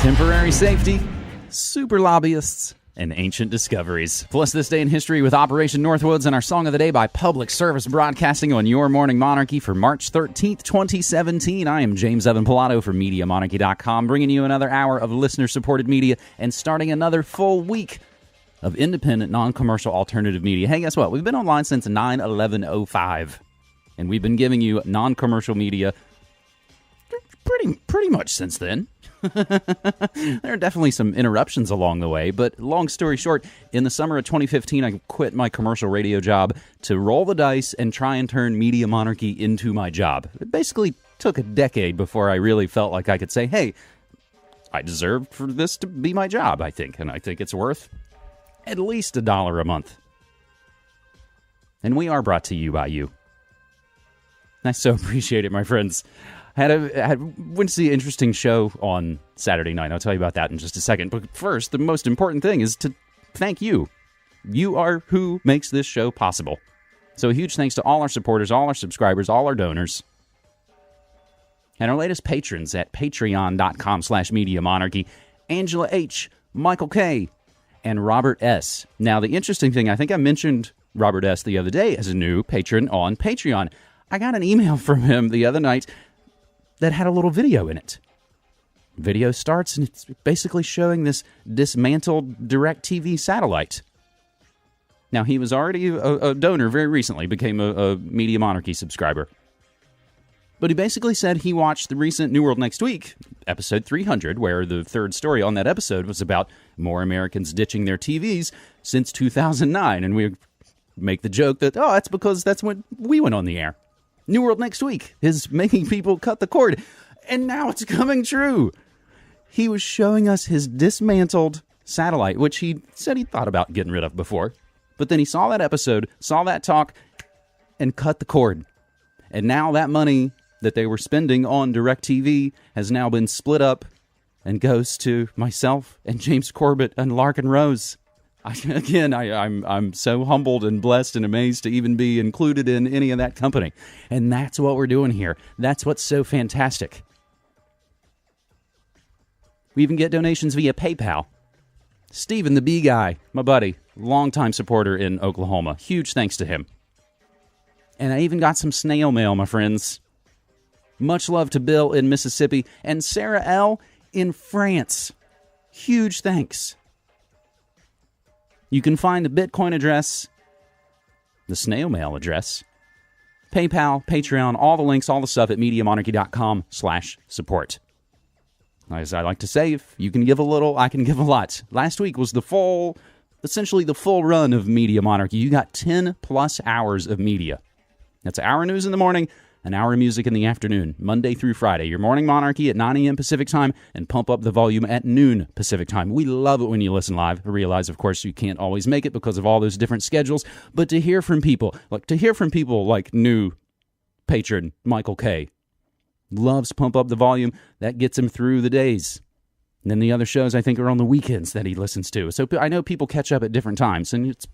Temporary safety, super lobbyists, and ancient discoveries. Plus this day in history with Operation Northwoods and our Song of the Day by Public Service Broadcasting on Your Morning Monarchy for March 13th, 2017. I am James Evan Pilato from MediaMonarchy.com, bringing you another hour of listener-supported media and starting another full week of independent, non-commercial alternative media. Hey, guess what? We've been online since 9/11/05, and we've been giving you non-commercial media pretty much since then. There are definitely some interruptions along the way, but long story short, in the summer of 2015, I quit my commercial radio job to roll the dice and try and turn Media Monarchy into my job. It basically took a decade before I really felt like I could say, hey, I deserve for this to be my job, I think, and I think it's worth at least $1 a month. And we are brought to you by you. I so appreciate it, my friends. I went to see an interesting show on Saturday night. I'll tell you about that in just a second. But first, the most important thing is to thank you. You are who makes this show possible. So a huge thanks to all our supporters, all our subscribers, all our donors, and our latest patrons at patreon.com/MediaMonarchy, Angela H., Michael K., and Robert S. Now, the interesting thing, I think I mentioned Robert S. the other day as a new patron on Patreon. I got an email from him the other night that had a little video in it. Video starts, and it's basically showing this dismantled DirecTV satellite. Now, he was already a donor very recently, became a Media Monarchy subscriber. But he basically said he watched the recent New World Next Week, episode 300, where the third story on that episode was about more Americans ditching their TVs since 2009. And we make the joke that, oh, that's because that's when we went on the air. New World Next Week is making people cut the cord. And now it's coming true. He was showing us his dismantled satellite, which he said he thought about getting rid of before. But then he saw that episode, saw that talk, and cut the cord. And now that money that they were spending on DirecTV has now been split up and goes to myself and James Corbett and Larkin Rose. I'm so humbled and blessed and amazed to even be included in any of that company. And that's what we're doing here. That's what's so fantastic. We even get donations via PayPal. Steven, the bee guy, my buddy, longtime supporter in Oklahoma. Huge thanks to him. And I even got some snail mail, my friends. Much love to Bill in Mississippi and Sarah L. in France. Huge thanks. You can find the Bitcoin address, the snail mail address, PayPal, Patreon, all the links, all the stuff at MediaMonarchy.com/support. As I like to say, if you can give a little, I can give a lot. Last week was essentially the full run of Media Monarchy. You got 10 plus hours of media. That's an hour of news in the morning, an hour of music in the afternoon, Monday through Friday. Your morning Monarchy at 9 a.m. Pacific time and pump up the volume at noon Pacific time. We love it when you listen live. I realize, of course, you can't always make it because of all those different schedules, but to hear from people like new patron Michael K. loves Pump Up the Volume. That gets him through the days. And then the other shows, I think, are on the weekends that he listens to. So I know people catch up at different times, and it's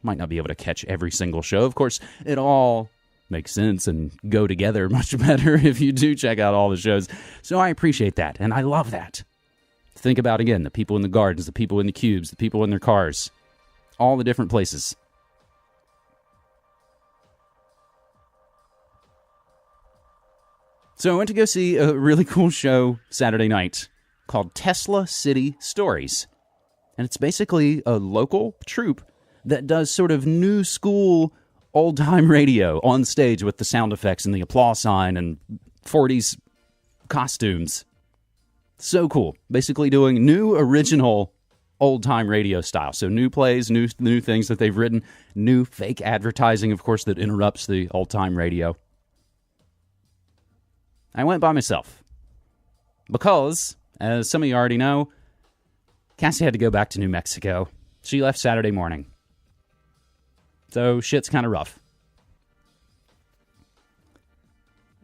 might not be able to catch every single show. Of course, it all makes sense and go together much better if you do check out all the shows. So I appreciate that, and I love that. Think about, again, the people in the gardens, the people in the cubes, the people in their cars, all the different places. So I went to go see a really cool show Saturday night called Tesla City Stories. And it's basically a local troupe that does sort of new school old-time radio on stage with the sound effects and the applause sign and 40s costumes. So cool. Basically doing new, original, old-time radio style. So new plays, new things that they've written, new fake advertising, of course, that interrupts the old-time radio. I went by myself because, as some of you already know, Cassie had to go back to New Mexico. She left Saturday morning. So shit's kind of rough.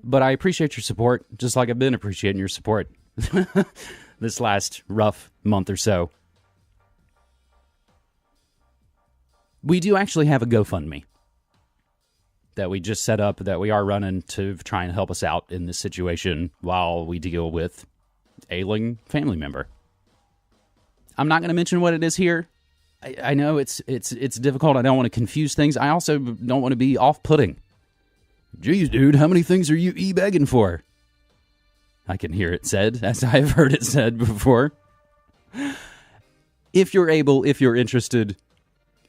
But I appreciate your support, just like I've been appreciating your support this last rough month or so. We do actually have a GoFundMe that we just set up, that we are running to try and help us out in this situation while we deal with ailing family member. I'm not going to mention what it is here. I know it's difficult. I don't want to confuse things. I also don't want to be off-putting. Geez, dude, how many things are you e-begging for? I can hear it said, as I've heard it said before. If you're able, if you're interested,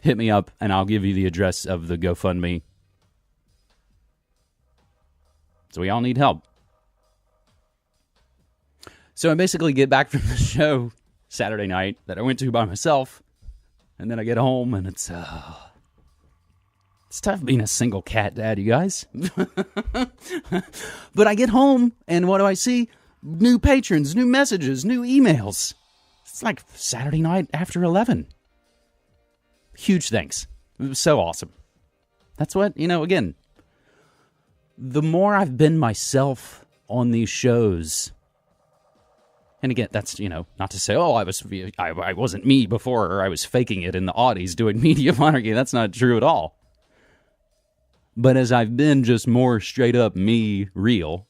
hit me up and I'll give you the address of the GoFundMe. So we all need help. So I basically get back from the show Saturday night that I went to by myself, and then I get home and it's tough being a single cat dad, you guys. But I get home and what do I see? New patrons, new messages, new emails. It's like Saturday night after 11. Huge thanks. It was so awesome. That's what, again, the more I've been myself on these shows, and again, that's, not to say, I wasn't me before, or I was faking it in the Audis doing Media Monarchy. That's not true at all. But as I've been just more straight up me, real,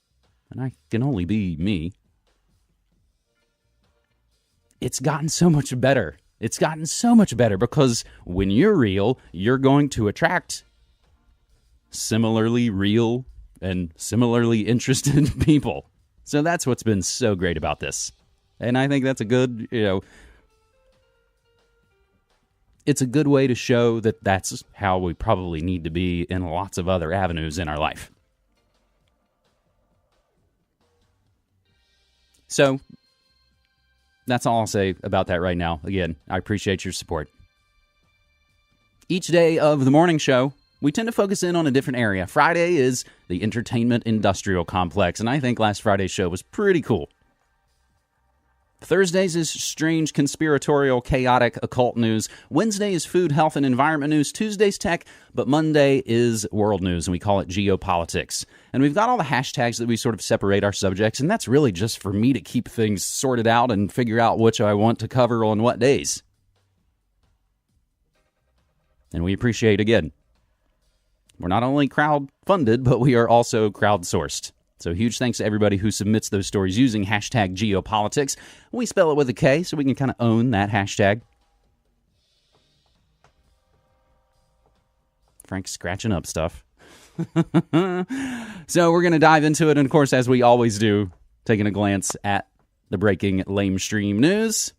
and I can only be me, it's gotten so much better. It's gotten so much better because when you're real, you're going to attract similarly real and similarly interested people. So that's what's been so great about this. And I think that's a good, it's a good way to show that that's how we probably need to be in lots of other avenues in our life. So that's all I'll say about that right now. Again, I appreciate your support. Each day of the morning show, we tend to focus in on a different area. Friday is the entertainment industrial complex, and I think last Friday's show was pretty cool. Thursdays is strange, conspiratorial, chaotic, occult news. Wednesday is food, health, and environment news. Tuesday's tech, but Monday is world news, and we call it geopolitics. And we've got all the hashtags that we sort of separate our subjects, and that's really just for me to keep things sorted out and figure out which I want to cover on what days. And we appreciate, again, we're not only crowd-funded, but we are also crowd-sourced. So huge thanks to everybody who submits those stories using hashtag geopolitics. We spell it with a K, so we can kind of own that hashtag. Frank's scratching up stuff. So we're going to dive into it, and of course, as we always do, taking a glance at the breaking lamestream news.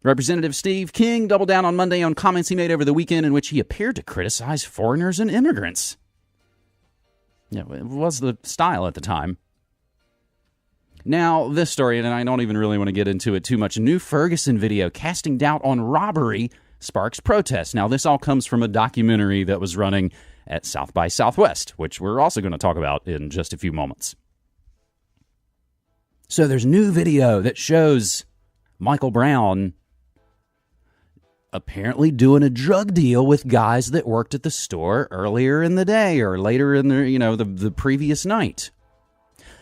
Representative Steve King doubled down on Monday on comments he made over the weekend in which he appeared to criticize foreigners and immigrants. Yeah, it was the style at the time. Now, this story, and I don't even really want to get into it too much, a new Ferguson video casting doubt on robbery sparks protests. Now, this all comes from a documentary that was running at South by Southwest, which we're also going to talk about in just a few moments. So there's new video that shows Michael Brown apparently doing a drug deal with guys that worked at the store earlier in the day or later in the previous night.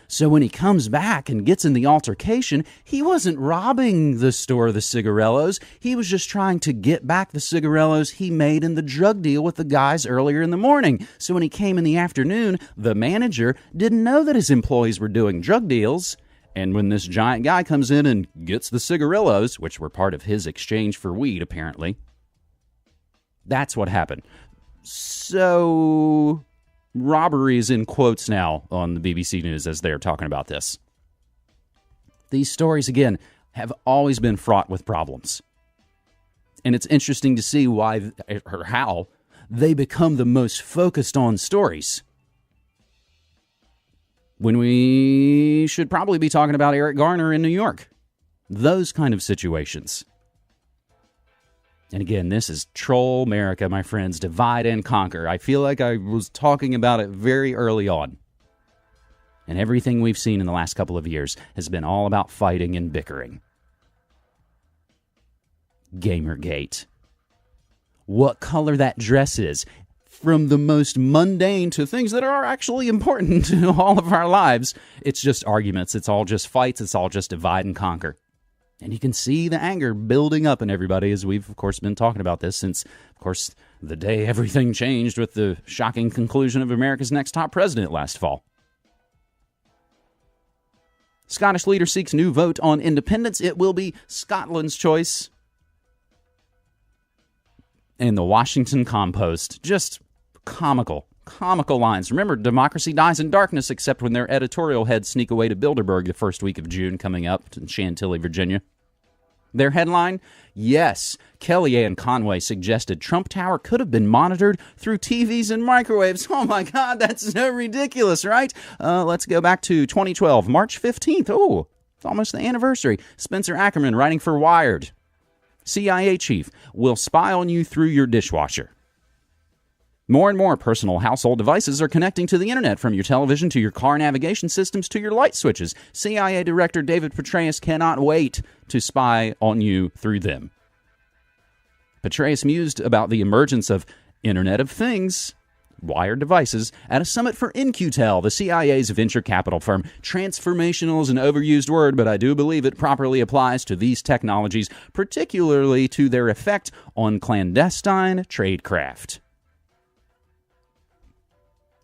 So when he comes back and gets in the altercation, he wasn't robbing the store of the cigarellos. He was just trying to get back the cigarellos he made in the drug deal with the guys earlier in the morning. So when he came in the afternoon, the manager didn't know that his employees were doing drug deals. And when this giant guy comes in and gets the cigarillos, which were part of his exchange for weed, apparently, that's what happened. So, robbery is in quotes now on the BBC News as they're talking about this. These stories, again, have always been fraught with problems. And it's interesting to see why or how they become the most focused on stories, when we should probably be talking about Eric Garner in New York. Those kind of situations. And again, this is Troll America, my friends. Divide and conquer. I feel like I was talking about it very early on. And everything we've seen in the last couple of years has been all about fighting and bickering. Gamergate. What color that dress is. From the most mundane to things that are actually important to all of our lives. It's just arguments. It's all just fights. It's all just divide and conquer. And you can see the anger building up in everybody as we've, of course, been talking about this since, of course, the day everything changed with the shocking conclusion of America's Next Top President last fall. Scottish leader seeks new vote on independence. It will be Scotland's choice. And the Washington Compost. Just comical lines. Remember, democracy dies in darkness, except when their editorial heads sneak away to Bilderberg the first week of June coming up in Chantilly, Virginia. Their headline, yes, Kellyanne Conway suggested Trump Tower could have been monitored through TVs and microwaves. Oh my God, that's so ridiculous, right? Let's go back to 2012, March 15th. Oh, it's almost the anniversary. Spencer Ackerman writing for Wired. CIA chief will spy on you through your dishwasher. More and more personal household devices are connecting to the internet, from your television to your car navigation systems to your light switches. CIA Director David Petraeus cannot wait to spy on you through them. Petraeus mused about the emergence of Internet of Things, wired devices, at a summit for In-Q-Tel, the CIA's venture capital firm. Transformational is an overused word, but I do believe it properly applies to these technologies, particularly to their effect on clandestine tradecraft.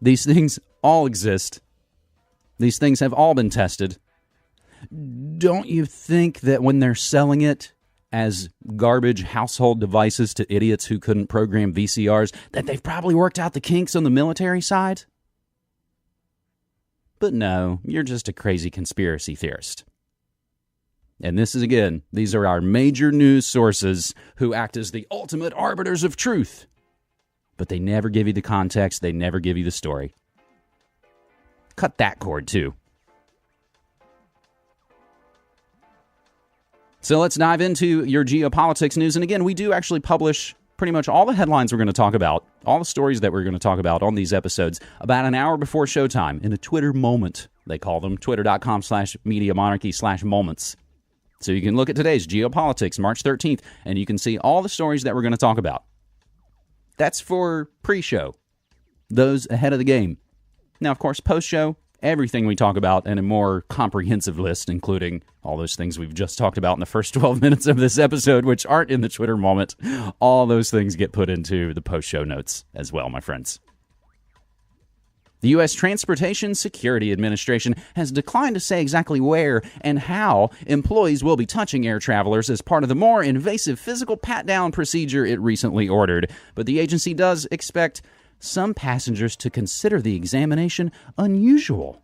These things all exist. These things have all been tested. Don't you think that when they're selling it as garbage household devices to idiots who couldn't program VCRs, that they've probably worked out the kinks on the military side? But no, you're just a crazy conspiracy theorist. And this is, again, these are our major news sources who act as the ultimate arbiters of truth. But they never give you the context. They never give you the story. Cut that cord, too. So let's dive into your geopolitics news. And again, we do actually publish pretty much all the headlines we're going to talk about, all the stories that we're going to talk about on these episodes, about an hour before showtime, in a Twitter moment, they call them, twitter.com/MediaMonarchy/moments. So you can look at today's geopolitics, March 13th, and you can see all the stories that we're going to talk about. That's for pre-show, those ahead of the game. Now, of course, post-show, everything we talk about, and a more comprehensive list, including all those things we've just talked about in the first 12 minutes of this episode, which aren't in the Twitter moment. All those things get put into the post-show notes as well, my friends. The U.S. Transportation Security Administration has declined to say exactly where and how employees will be touching air travelers as part of the more invasive physical pat-down procedure it recently ordered. But the agency does expect some passengers to consider the examination unusual.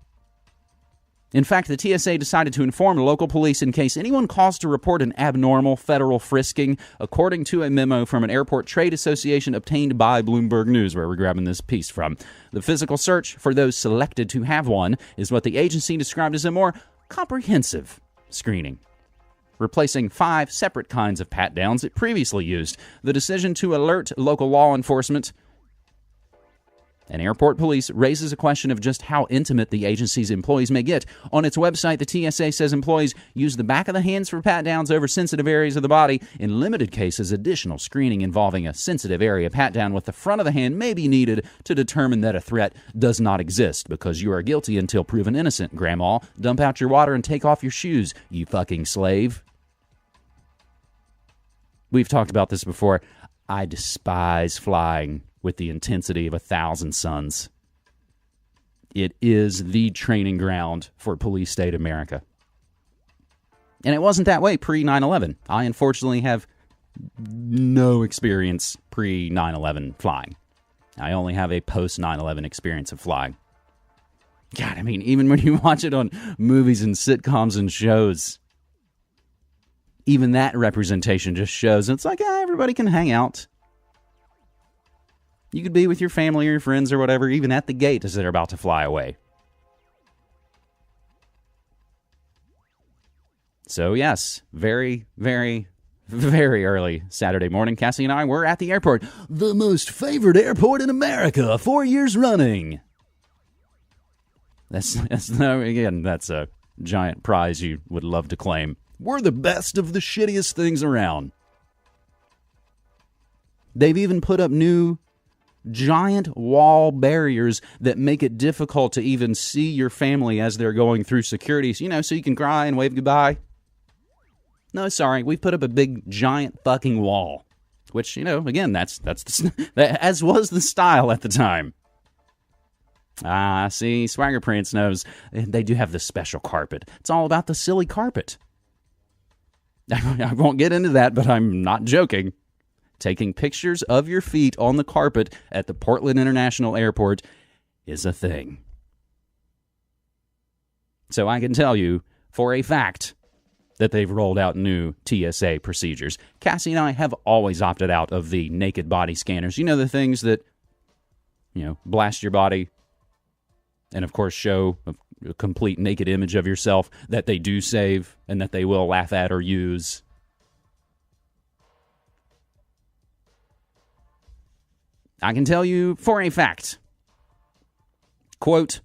In fact, the TSA decided to inform local police in case anyone calls to report an abnormal federal frisking, according to a memo from an airport trade association obtained by Bloomberg News, where we're grabbing this piece from. The physical search for those selected to have one is what the agency described as a more comprehensive screening, replacing 5 separate kinds of pat-downs it previously used. The decision to alert local law enforcement and airport police raises a question of just how intimate the agency's employees may get. On its website, the TSA says employees use the back of the hands for pat-downs over sensitive areas of the body. In limited cases, additional screening involving a sensitive area pat-down with the front of the hand may be needed to determine that a threat does not exist, because you are guilty until proven innocent, Grandma. Dump out your water and take off your shoes, you fucking slave. We've talked about this before. I despise flying with the intensity of 1,000 suns. It is the training ground for police state America. And it wasn't that way pre-9/11. I unfortunately have no experience pre-9/11 flying. I only have a post-9/11 experience of flying. God, I mean, even when you watch it on movies and sitcoms and shows, even that representation just shows it's like, everybody can hang out. You could be with your family or your friends or whatever, even at the gate as they're about to fly away. So yes, very, very, very early Saturday morning, Cassie and I were at the airport. The most favored airport in America, 4 years running. That's a giant prize you would love to claim. We're the best of the shittiest things around. They've even put up new giant wall barriers that make it difficult to even see your family as they're going through security, so you can cry and wave goodbye. No, sorry, we've put up a big, giant fucking wall, which, again, that's as was the style at the time. Ah, see, Swagger Prince knows they do have this special carpet. It's all about the silly carpet. I won't get into that, but I'm not joking. Taking pictures of your feet on the carpet at the Portland International Airport is a thing. So I can tell you for a fact that they've rolled out new TSA procedures. Cassie and I have always opted out of the naked body scanners. You know, the things that, blast your body and, of course, show a complete naked image of yourself that they do save and that they will laugh at or use. I can tell you for a fact, quote,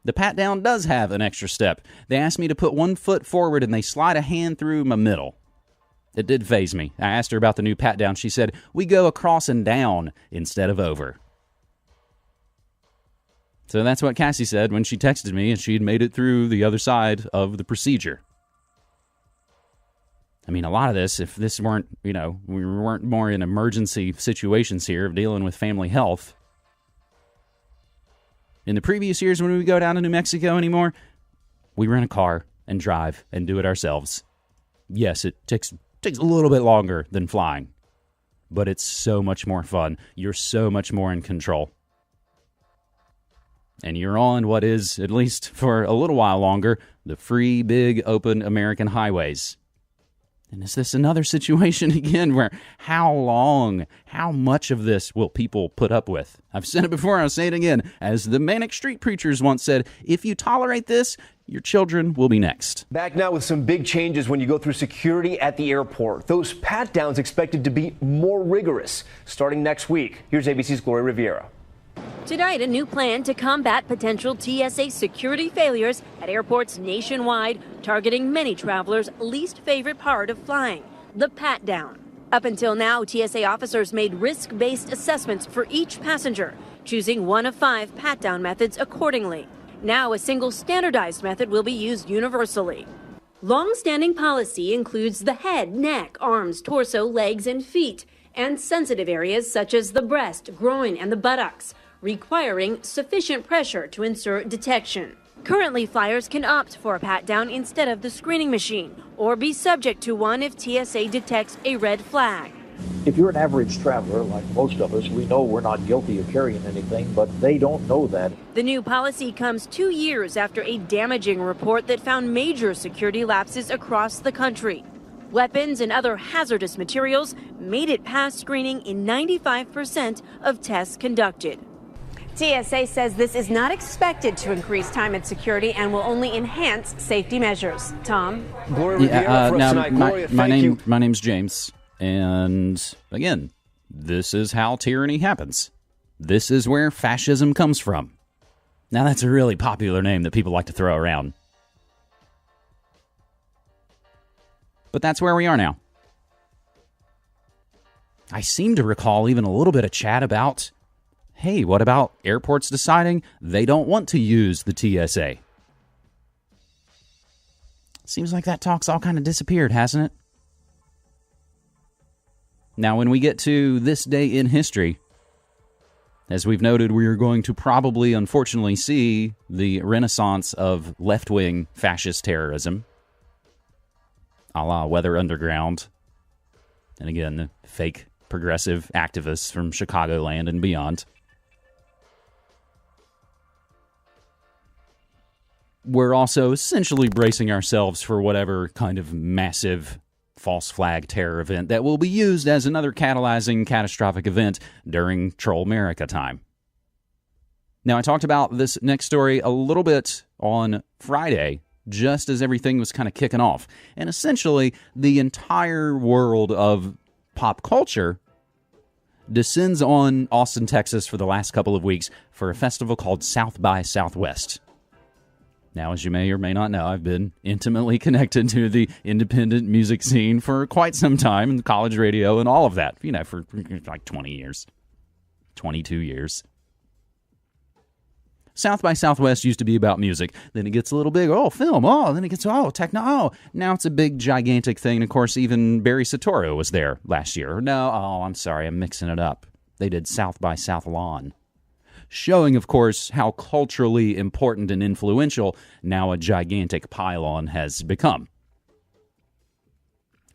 the pat-down does have an extra step. They asked me to put one foot forward and they slide a hand through my middle. It did faze me. I asked her about the new pat-down. She said, we go across and down instead of over. So that's what Cassie said when she texted me and she'd made it through the other side of the procedure. I mean, a lot of this, if this weren't, we weren't more in emergency situations here of dealing with family health. In the previous years when we would go down to New Mexico anymore, we rent a car and drive and do it ourselves. Yes, it takes a little bit longer than flying, but it's so much more fun. You're so much more in control. And you're on what is, at least for a little while longer, the free, big, open American highways. And is this another situation again where how much of this will people put up with? I've said it before, I'll say it again. As the Manic Street Preachers once said, if you tolerate this, your children will be next. Back now with some big changes when you go through security at the airport. Those pat-downs expected to be more rigorous starting next week. Here's ABC's Gloria Riviera. Tonight, a new plan to combat potential TSA security failures at airports nationwide, targeting many travelers' least favorite part of flying, the pat-down. Up until now, TSA officers made risk-based assessments for each passenger, choosing one of 5 pat-down methods accordingly. Now, a single standardized method will be used universally. Long-standing policy includes the head, neck, arms, torso, legs, and feet, and sensitive areas such as the breast, groin, and the buttocks, requiring sufficient pressure to ensure detection. Currently, flyers can opt for a pat-down instead of the screening machine, or be subject to one if TSA detects a red flag. If you're an average traveler, like most of us, we know we're not guilty of carrying anything, but they don't know that. The new policy comes 2 years after a damaging report that found major security lapses across the country. Weapons and other hazardous materials made it past screening in 95% of tests conducted. TSA says this is not expected to increase time at security and will only enhance safety measures. Tom? Gloria Riviera for us tonight. Gloria, thank you. My name's James, and again, this is how tyranny happens. This is where fascism comes from. Now, that's a really popular name that people like to throw around. But that's where we are now. I seem to recall even a little bit of chat about, hey, what about airports deciding they don't want to use the TSA? Seems like that talk's all kind of disappeared, hasn't it? Now, when we get to this day in history, as we've noted, we are going to probably, unfortunately, see the renaissance of left-wing fascist terrorism, a la Weather Underground, and again, the fake progressive activists from Chicagoland and beyond. We're also essentially bracing ourselves for whatever kind of massive false flag terror event that will be used as another catalyzing catastrophic event during Troll America time. Now, I talked about this next story a little bit on Friday, just as everything was kind of kicking off. And essentially, the entire world of pop culture descends on Austin, Texas for the last couple of weeks for a festival called South by Southwest. Now, as you may or may not know, I've been intimately connected to the independent music scene for quite some time, and college radio and all of that, for like 20 years, 22 years. South by Southwest used to be about music. Then it gets a little bigger. Oh, film. Oh, then it gets, techno. Oh, now it's a big, gigantic thing. Of course, even Barry Soetoro was there last year. No, I'm sorry. I'm mixing it up. They did South by South Lawn. showing, of course, how culturally important and influential now a gigantic pylon has become.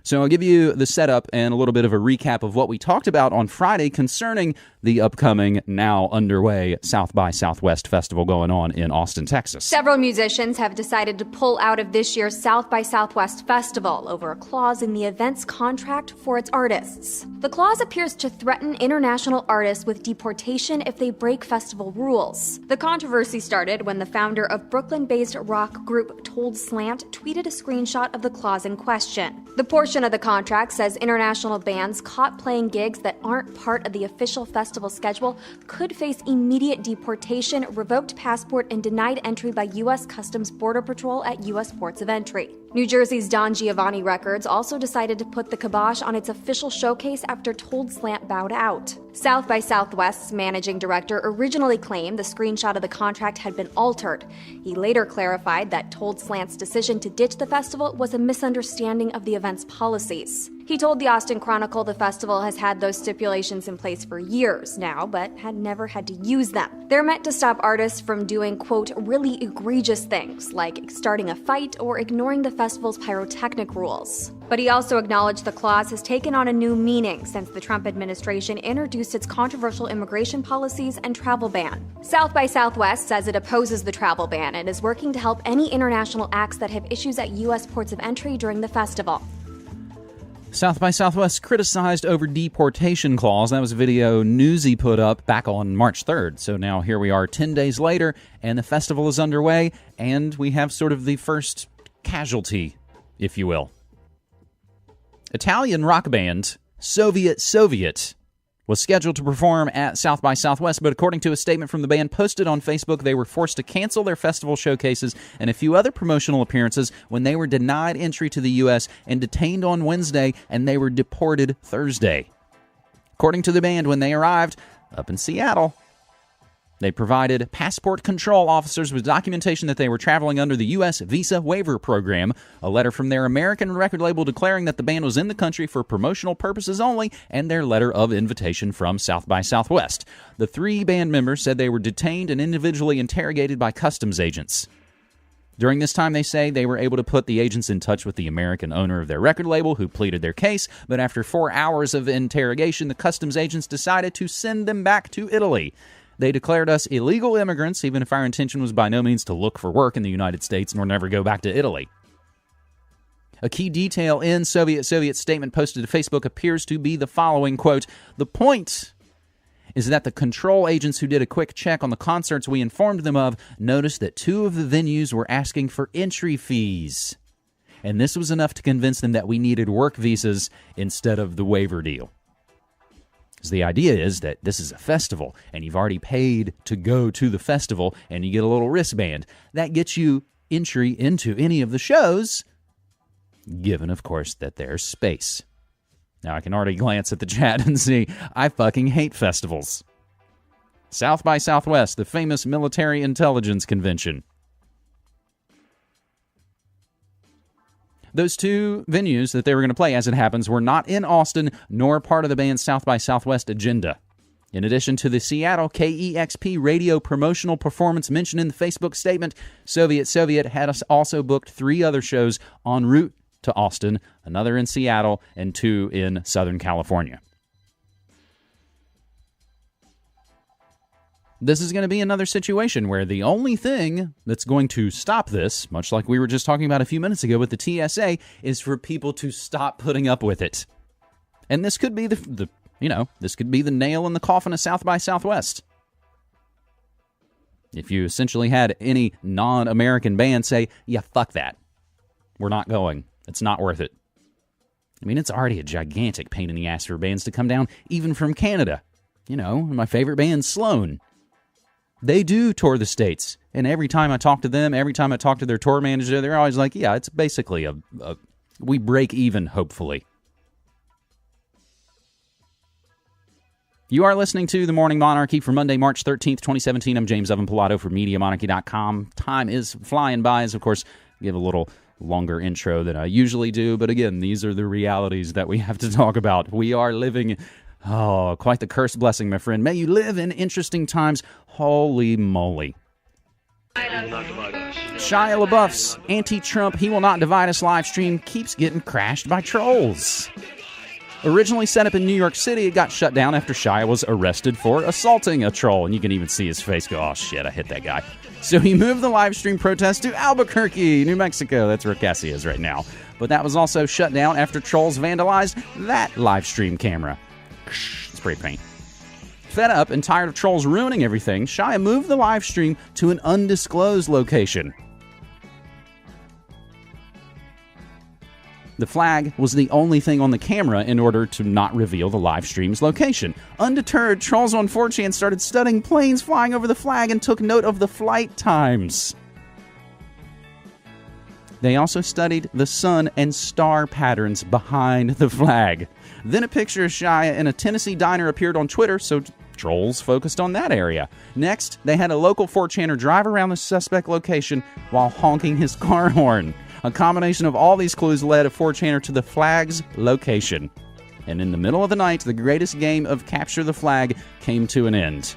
So I'll give you the setup and a little bit of a recap of what we talked about on Friday concerning the upcoming, now underway, South by Southwest festival going on in Austin, Texas. Several musicians have decided to pull out of this year's South by Southwest festival over a clause in the event's contract for its artists. The clause appears to threaten international artists with deportation if they break festival rules. The controversy started when the founder of Brooklyn-based rock group Told Slant tweeted a screenshot of the clause in question. The portion of the contract says international bands caught playing gigs that aren't part of the official festival schedule could face immediate deportation, revoked passport, and denied entry by U.S. Customs Border Patrol at U.S. ports of entry. New Jersey's Don Giovanni Records also decided to put the kibosh on its official showcase after Told Slant bowed out. South by Southwest's managing director originally claimed the screenshot of the contract had been altered. He later clarified that Told Slant's decision to ditch the festival was a misunderstanding of the event's policies. He told the Austin Chronicle the festival has had those stipulations in place for years now, but had never had to use them. They're meant to stop artists from doing, quote, really egregious things, like starting a fight or ignoring the festival's pyrotechnic rules. But he also acknowledged the clause has taken on a new meaning since the Trump administration introduced its controversial immigration policies and travel ban. South by Southwest says it opposes the travel ban and is working to help any international acts that have issues at U.S. ports of entry during the festival. South by Southwest criticized over deportation clause. That was a video Newsy put up back on March 3rd. So now here we are 10 days later, and the festival is underway, and we have sort of the first casualty, if you will. Italian rock band Soviet was scheduled to perform at South by Southwest, but according to a statement from the band posted on Facebook, they were forced to cancel their festival showcases and a few other promotional appearances when they were denied entry to the U.S. and detained on Wednesday, and they were deported Thursday. According to the band, when they arrived up in Seattle, they provided passport control officers with documentation that they were traveling under the U.S. Visa Waiver Program, a letter from their American record label declaring that the band was in the country for promotional purposes only, and their letter of invitation from South by Southwest. The three band members said they were detained and individually interrogated by customs agents. During this time, they say they were able to put the agents in touch with the American owner of their record label, who pleaded their case, but after 4 hours of interrogation, the customs agents decided to send them back to Italy. They declared us illegal immigrants, even if our intention was by no means to look for work in the United States nor never go back to Italy. A key detail in Soviet statement posted to Facebook appears to be the following, quote, "The point is that the control agents who did a quick check on the concerts we informed them of noticed that 2 of the venues were asking for entry fees. And this was enough to convince them that we needed work visas instead of the waiver deal." The idea is that this is a festival, and you've already paid to go to the festival, and you get a little wristband. That gets you entry into any of the shows, given, of course, that there's space. Now, I can already glance at the chat and see I fucking hate festivals. South by Southwest, the famous military intelligence convention. Those 2 venues that they were going to play, as it happens, were not in Austin, nor part of the band's South by Southwest agenda. In addition to the Seattle KEXP radio promotional performance mentioned in the Facebook statement, Soviet had also booked 3 other shows en route to Austin, another in Seattle, and 2 in Southern California. This is going to be another situation where the only thing that's going to stop this, much like we were just talking about a few minutes ago with the TSA, is for people to stop putting up with it. And this could be this could be the nail in the coffin of South by Southwest. If you essentially had any non-American band say, yeah, fuck that. We're not going. It's not worth it. I mean, it's already a gigantic pain in the ass for bands to come down, even from Canada. You know, my favorite band, Sloan. They do tour the States, and every time I talk to them, every time I talk to their tour manager, they're always like, yeah, it's basically we break even, hopefully. You are listening to The Morning Monarchy for Monday, March 13th, 2017. I'm James Evan Pilato for MediaMonarchy.com. Time is flying by, as of course, give a little longer intro than I usually do, but again, these are the realities that we have to talk about. We are living Oh, quite the curse blessing, my friend. May you live in interesting times. Holy moly. Shia LaBeouf's anti-Trump He Will Not Divide Us live stream keeps getting crashed by trolls. Originally set up in New York City, it got shut down after Shia was arrested for assaulting a troll. And you can even see his face go, oh shit, I hit that guy. So he moved the live stream protest to Albuquerque, New Mexico. That's where Cassie is right now. But that was also shut down after trolls vandalized that live stream camera. Spray paint. Fed up and tired of trolls ruining everything, Shia moved the live stream to an undisclosed location. The flag was the only thing on the camera in order to not reveal the live stream's location. Undeterred, trolls on 4chan started studying planes flying over the flag and took note of the flight times. They also studied the sun and star patterns behind the flag. Then a picture of Shia in a Tennessee diner appeared on Twitter, so trolls focused on that area. Next, they had a local 4chaner drive around the suspect location while honking his car horn. A combination of all these clues led a 4chaner to the flag's location. And in the middle of the night, the greatest game of Capture the Flag came to an end.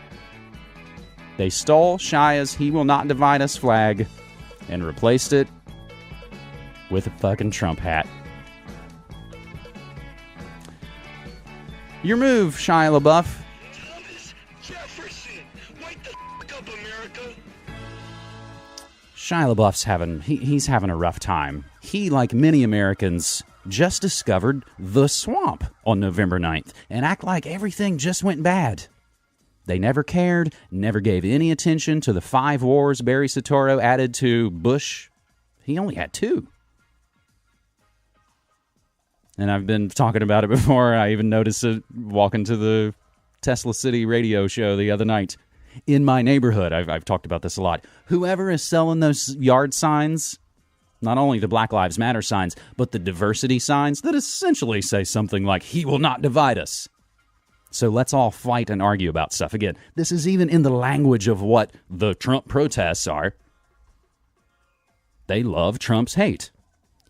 They stole Shia's He Will Not Divide Us flag and replaced it with a fucking Trump hat. Your move, Shia LaBeouf. Shia LaBeouf's he's having a rough time. He, like many Americans, just discovered the swamp on November 9th and act like everything just went bad. They never cared, never gave any attention to the 5 wars Barry Soetoro added to Bush. He only had 2. And I've been talking about it before. I even noticed it walking to the Tesla City radio show the other night. In my neighborhood, I've talked about this a lot. Whoever is selling those yard signs, not only the Black Lives Matter signs, but the diversity signs that essentially say something like, he will not divide us. So let's all fight and argue about stuff. Again, this is even in the language of what the Trump protests are. They love Trump's hate.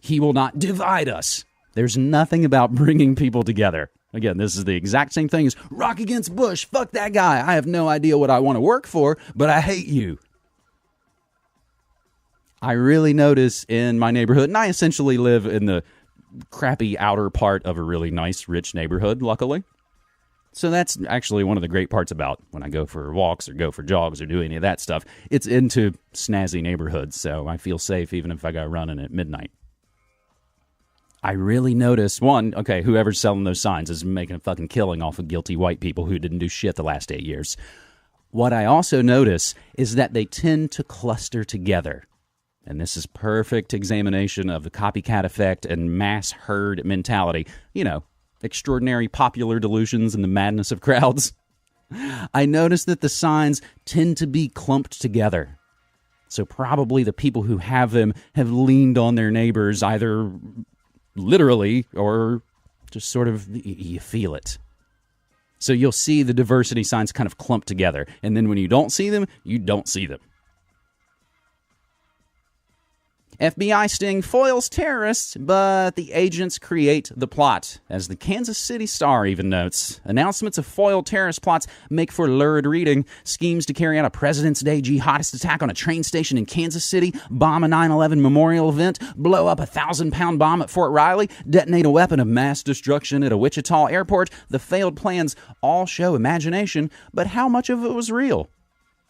He will not divide us. There's nothing about bringing people together. Again, this is the exact same thing as rock against Bush. Fuck that guy. I have no idea what I want to work for, but I hate you. I really notice in my neighborhood, and I essentially live in the crappy outer part of a really nice, rich neighborhood, luckily. So that's actually one of the great parts about when I go for walks or go for jogs or do any of that stuff. It's into snazzy neighborhoods, so I feel safe even if I go running at midnight. I really notice, whoever's selling those signs is making a fucking killing off of guilty white people who didn't do shit the last 8 years. What I also notice is that they tend to cluster together. And this is perfect examination of the copycat effect and mass herd mentality. You know, extraordinary popular delusions and the madness of crowds. I notice that the signs tend to be clumped together. So probably the people who have them have leaned on their neighbors either literally or just sort of, you feel it. So you'll see the diversity signs kind of clumped together. And then when you don't see them, you don't see them. FBI sting foils terrorists, but the agents create the plot. As the Kansas City Star even notes, announcements of foiled terrorist plots make for lurid reading. Schemes to carry out a President's Day jihadist attack on a train station in Kansas City, bomb a 9/11 memorial event, blow up a 1,000-pound bomb at Fort Riley, detonate a weapon of mass destruction at a Wichita airport. The failed plans all show imagination, but how much of it was real?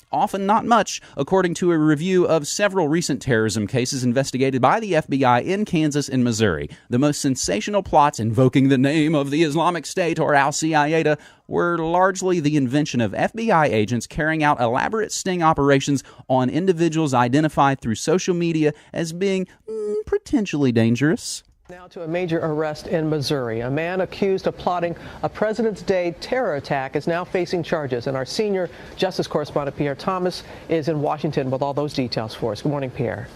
Often not much, according to a review of several recent terrorism cases investigated by the FBI in Kansas and Missouri. The most sensational plots invoking the name of the Islamic State or Al-Qaeda were largely the invention of FBI agents carrying out elaborate sting operations on individuals identified through social media as being potentially dangerous. Now to a major arrest in Missouri. A man accused of plotting a President's Day terror attack is now facing charges. And our senior justice correspondent, Pierre Thomas, is in Washington with all those details for us. Good morning, Pierre.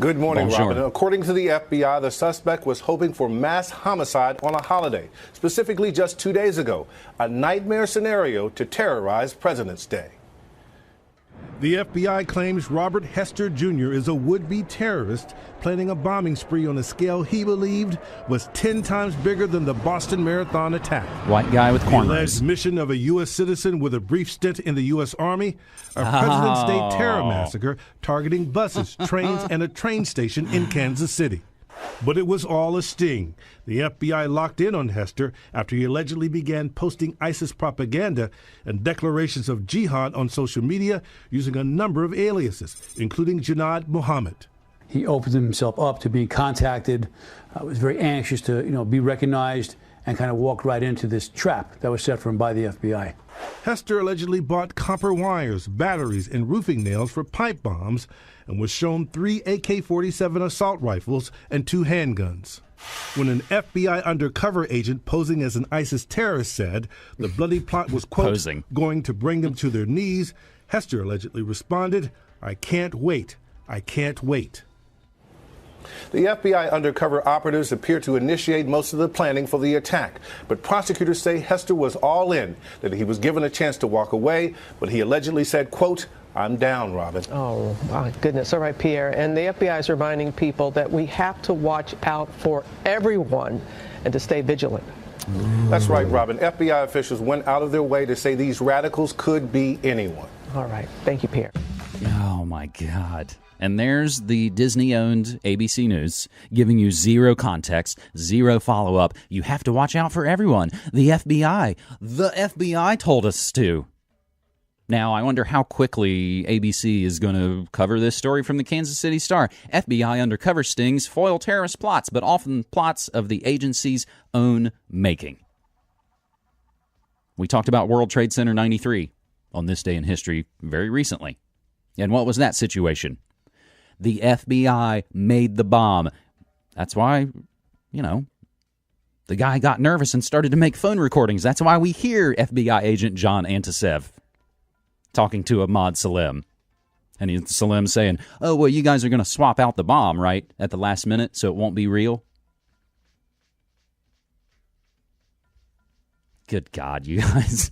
Good morning, Bonjour. Robin. According to the FBI, the suspect was hoping for mass homicide on a holiday, specifically just 2 days ago, a nightmare scenario to terrorize President's Day. The FBI claims Robert Hester Jr. is a would-be terrorist planning a bombing spree on a scale he believed was 10 times bigger than the Boston Marathon attack. White guy with The cornrows. alleged mission of a U.S. citizen with a brief stint in the U.S. Army, a President's Day terror massacre targeting buses, trains, and a train station in Kansas City. But it was all a sting. The FBI locked in on Hester after he allegedly began posting ISIS propaganda and declarations of jihad on social media using a number of aliases, including Jannad Muhammad. He opened himself up to being contacted, was very anxious to, be recognized, and kind of walked right into this trap that was set for him by the FBI. Hester allegedly bought copper wires, batteries, and roofing nails for pipe bombs and was shown 3 AK-47 assault rifles and 2 handguns. When an FBI undercover agent posing as an ISIS terrorist said the bloody plot was, quote, going to bring them to their knees, Hester allegedly responded, "I can't wait. I can't wait." The FBI undercover operatives appear to initiate most of the planning for the attack, but prosecutors say Hester was all in, that he was given a chance to walk away, but he allegedly said, quote, "I'm down, Robin." Oh, my goodness. All right, Pierre. And the FBI is reminding people that we have to watch out for everyone and to stay vigilant. That's right, Robin. FBI officials went out of their way to say these radicals could be anyone. All right. Thank you, Pierre. Oh, my God. And there's the Disney-owned ABC News giving you zero context, zero follow-up. You have to watch out for everyone. The FBI told us to. Now, I wonder how quickly ABC is going to cover this story from the Kansas City Star. FBI undercover stings foil terrorist plots, but often plots of the agency's own making. We talked about World Trade Center 93 on This Day in History very recently. And what was that situation? The FBI made the bomb. That's why, the guy got nervous and started to make phone recordings. That's why we hear FBI agent John Antisev talking to Ahmad Salem. And Salem saying, "Oh, well, you guys are going to swap out the bomb, right, at the last minute, so it won't be real?" Good God, you guys.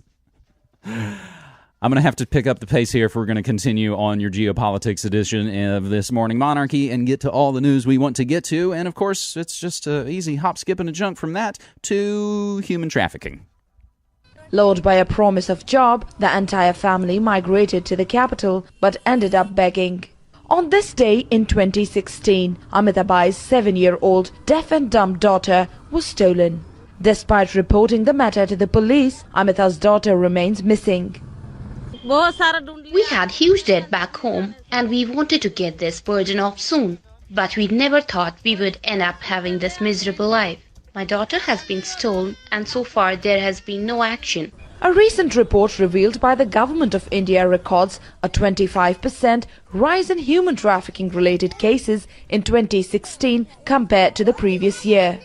I'm going to have to pick up the pace here if we're going to continue on your geopolitics edition of This Morning Monarchy and get to all the news we want to get to. And, of course, it's just an easy hop, skip, and a jump from that to human trafficking. Lured by a promise of job, the entire family migrated to the capital but ended up begging. On this day in 2016, Amitabhai's 7-year-old deaf and dumb daughter was stolen. Despite reporting the matter to the police, Amita's daughter remains missing. We had huge debt back home and we wanted to get this burden off soon, but we never thought we would end up having this miserable life. My daughter has been stolen and so far there has been no action. A recent report revealed by the Government of India records a 25% rise in human trafficking related cases in 2016 compared to the previous year.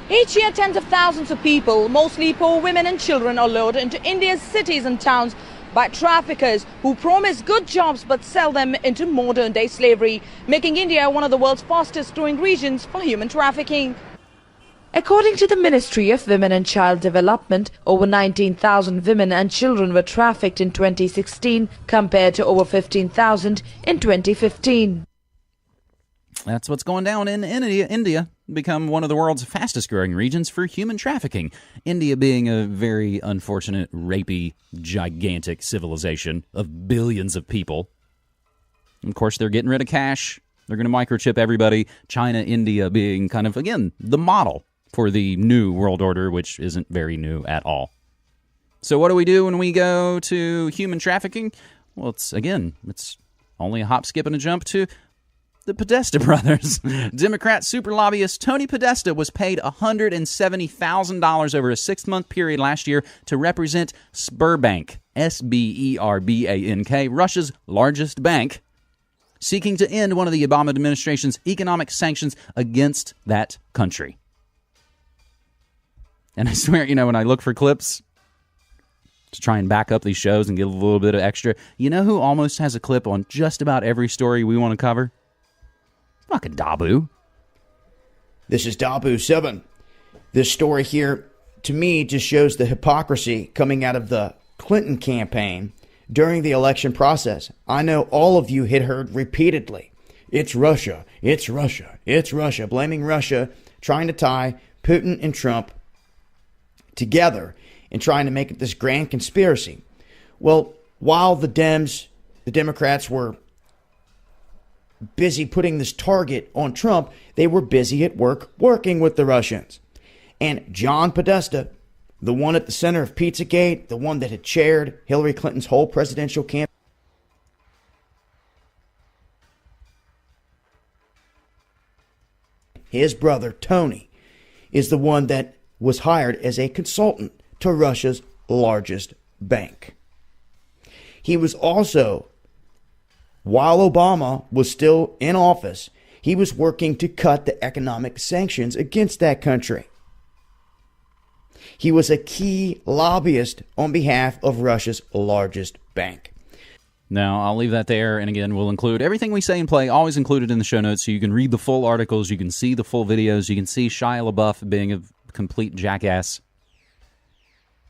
Each year, tens of thousands of people, mostly poor women and children, are lured into India's cities and towns by traffickers who promise good jobs but sell them into modern-day slavery, making India one of the world's fastest-growing regions for human trafficking. According to the Ministry of Women and Child Development, over 19,000 women and children were trafficked in 2016 compared to over 15,000 in 2015. That's what's going down in India. Become one of the world's fastest growing regions for human trafficking. India being a very unfortunate, rapey, gigantic civilization of billions of people. Of course, they're getting rid of cash. They're going to microchip everybody. China, India being kind of, again, the model for the new world order, which isn't very new at all. So what do we do when we go to human trafficking? Well, it's only a hop, skip, and a jump to the Podesta brothers. Democrat super lobbyist Tony Podesta was paid $170,000 over a 6-month period last year to represent Sberbank, Sberbank, Russia's largest bank, seeking to end one of the Obama administration's economic sanctions against that country. And I swear, when I look for clips to try and back up these shows and get a little bit of extra, you know who almost has a clip on just about every story we want to cover? Fucking Dabu. This is Dabu7. This story here, to me, just shows the hypocrisy coming out of the Clinton campaign during the election process. I know all of you had heard repeatedly, it's Russia, it's Russia, it's Russia, blaming Russia, trying to tie Putin and Trump together and trying to make it this grand conspiracy. Well, while the Democrats were busy putting this target on Trump, they were busy at work working with the Russians. And John Podesta, the one at the center of Pizzagate, the one that had chaired Hillary Clinton's whole presidential campaign, his brother Tony is the one that was hired as a consultant to Russia's largest bank. He was also, while Obama was still in office, he was working to cut the economic sanctions against that country. He was a key lobbyist on behalf of Russia's largest bank. Now, I'll leave that there, and again, we'll include everything we say and play, always included in the show notes, so you can read the full articles, you can see the full videos, you can see Shia LaBeouf being a complete jackass.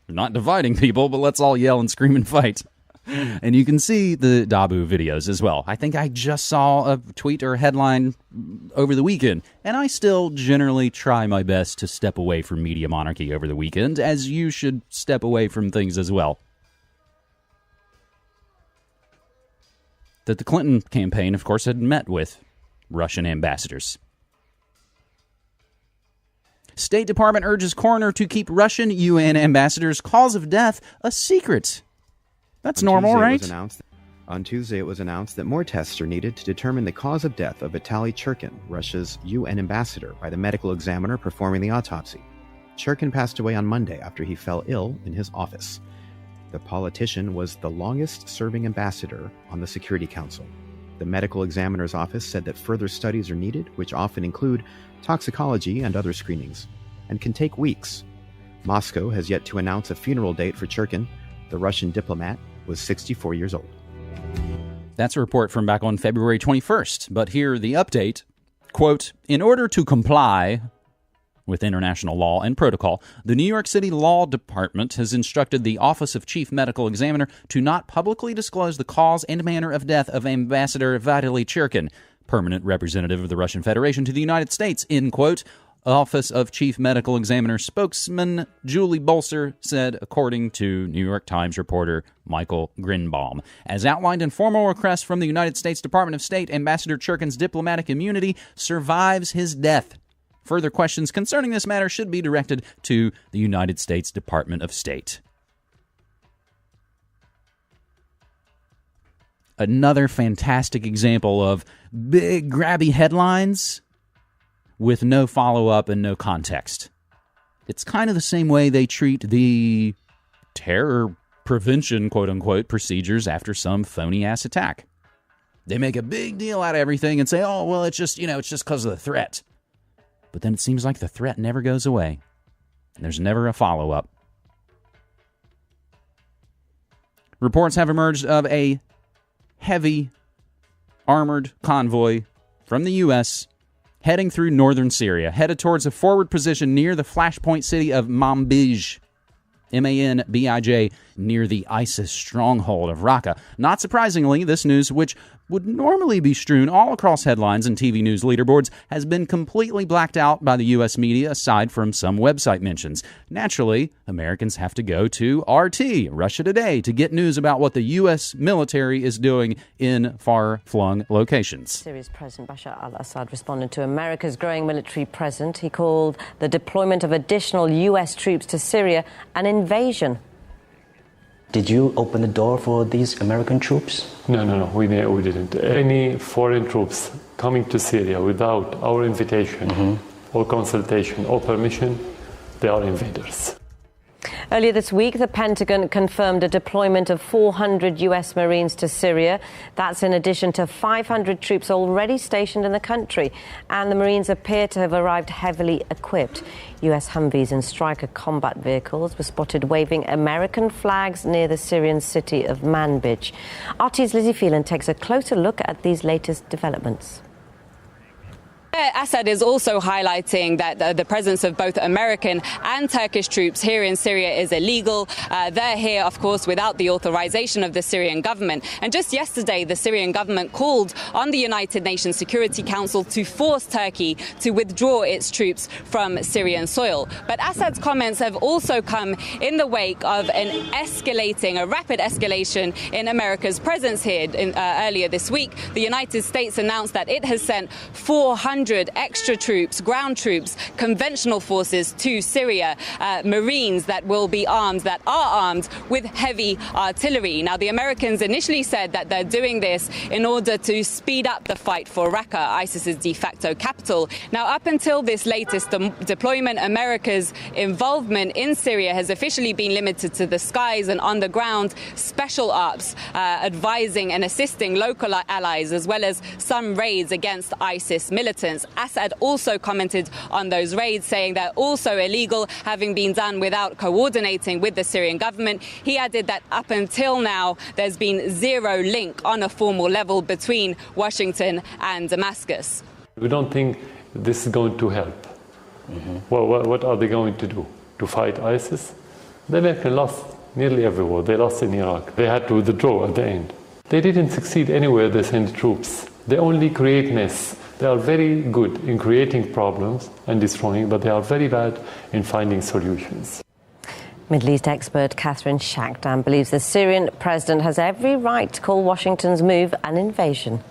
Not dividing people, but let's all yell and scream and fight. And you can see the Dabu videos as well. I think I just saw a tweet or a headline over the weekend, and I still generally try my best to step away from media monarchy over the weekend, as you should step away from things as well. That the Clinton campaign, of course, had met with Russian ambassadors. State Department urges coroner to keep Russian UN ambassador's cause of death a secret. That's normal, right? On Tuesday, it was announced that more tests are needed to determine the cause of death of Vitaly Churkin, Russia's UN ambassador, by the medical examiner performing the autopsy. Churkin passed away on Monday after he fell ill in his office. The politician was the longest-serving ambassador on the Security Council. The medical examiner's office said that further studies are needed, which often include toxicology and other screenings, and can take weeks. Moscow has yet to announce a funeral date for Churkin. The Russian diplomat was 64 years old. That's a report from back on February 21st. But here, the update, quote, in order to comply with international law and protocol, the New York City Law Department has instructed the Office of Chief Medical Examiner to not publicly disclose the cause and manner of death of Ambassador Vitaly Churkin, permanent representative of the Russian Federation to the United States, end quote. Office of Chief Medical Examiner spokesman Julie Bolser said, according to New York Times reporter Michael Grinbaum. As outlined in formal request from the United States Department of State, Ambassador Churkin's diplomatic immunity survives his death. Further questions concerning this matter should be directed to the United States Department of State. Another fantastic example of big, grabby headlines with no follow-up and no context. It's kind of the same way they treat the terror prevention, quote-unquote, procedures after some phony-ass attack. They make a big deal out of everything and say, oh, well, it's just because of the threat. But then it seems like the threat never goes away. There's never a follow-up. Reports have emerged of a heavy armored convoy from the U.S. heading through northern Syria, headed towards a forward position near the flashpoint city of Manbij, Manbij, near the ISIS stronghold of Raqqa. Not surprisingly, this news, which would normally be strewn all across headlines and TV news leaderboards, has been completely blacked out by the U.S. media, aside from some website mentions. Naturally, Americans have to go to RT, Russia Today, to get news about what the U.S. military is doing in far-flung locations. Syria's President Bashar al-Assad responded to America's growing military presence. He called the deployment of additional U.S. troops to Syria an invasion. Did you open the door for these American troops? No, we didn't. Any foreign troops coming to Syria without our invitation or consultation or permission, they are invaders. Earlier this week, the Pentagon confirmed a deployment of 400 U.S. Marines to Syria. That's in addition to 500 troops already stationed in the country. And the Marines appear to have arrived heavily equipped. U.S. Humvees and Stryker combat vehicles were spotted waving American flags near the Syrian city of Manbij. RT's Lizzie Phelan takes a closer look at these latest developments. Assad is also highlighting that the presence of both American and Turkish troops here in Syria is illegal. They're here, of course, without the authorization of the Syrian government. And just yesterday, the Syrian government called on the United Nations Security Council to force Turkey to withdraw its troops from Syrian soil. But Assad's comments have also come in the wake of a rapid escalation in America's presence here. Earlier this week, the United States announced that it has sent 400 extra troops, ground troops, conventional forces to Syria, Marines that are armed with heavy artillery. Now, the Americans initially said that they're doing this in order to speed up the fight for Raqqa, ISIS's de facto capital. Now, up until this latest deployment, America's involvement in Syria has officially been limited to the skies and on the ground special ops, advising and assisting local allies, as well as some raids against ISIS militants. Assad also commented on those raids, saying they're also illegal, having been done without coordinating with the Syrian government. He added that up until now, there's been zero link on a formal level between Washington and Damascus. We don't think this is going to help. Well, what are they going to do? To fight ISIS? The Americans lost nearly everywhere. They lost in Iraq. They had to withdraw at the end. They didn't succeed anywhere they sent troops. They only create mess. They are very good in creating problems and destroying, but they are very bad in finding solutions. Middle East expert Catherine Shackdown believes the Syrian president has every right to call Washington's move an invasion.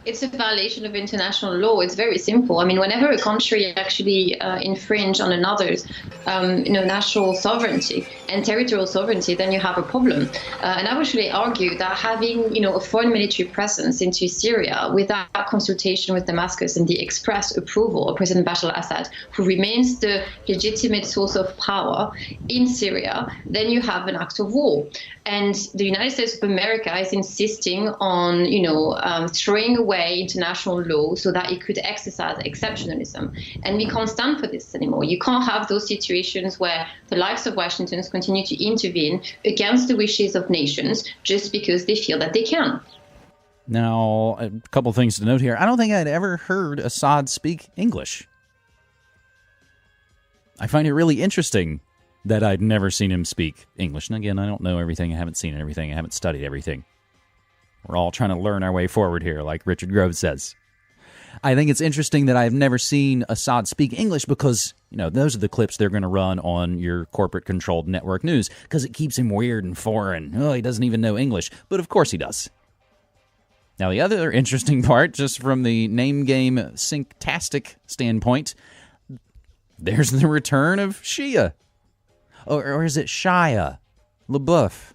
It's a violation of international law. It's very simple. I mean, whenever a country actually infringe on another's, national sovereignty and territorial sovereignty, then you have a problem. And I would actually argue that having, a foreign military presence into Syria without consultation with Damascus and the express approval of President Bashar al-Assad, who remains the legitimate source of power in Syria, then you have an act of war. And the United States of America is insisting on, throwing away international law so that it could exercise exceptionalism. And we can't stand for this anymore. You can't have those situations where the likes of Washington continue to intervene against the wishes of nations just because they feel that they can. Now, a couple things to note here. I don't think I'd ever heard Assad speak English. I find it really interesting that I'd never seen him speak English. And again, I don't know everything. I haven't seen everything. I haven't studied everything. We're all trying to learn our way forward here, like Richard Grove says. I think it's interesting that I've never seen Assad speak English because, those are the clips they're going to run on your corporate-controlled network news because it keeps him weird and foreign. Oh, he doesn't even know English. But of course he does. Now, the other interesting part, just from the name game synctastic standpoint, there's the return of Shia. Or is it Shia LaBeouf?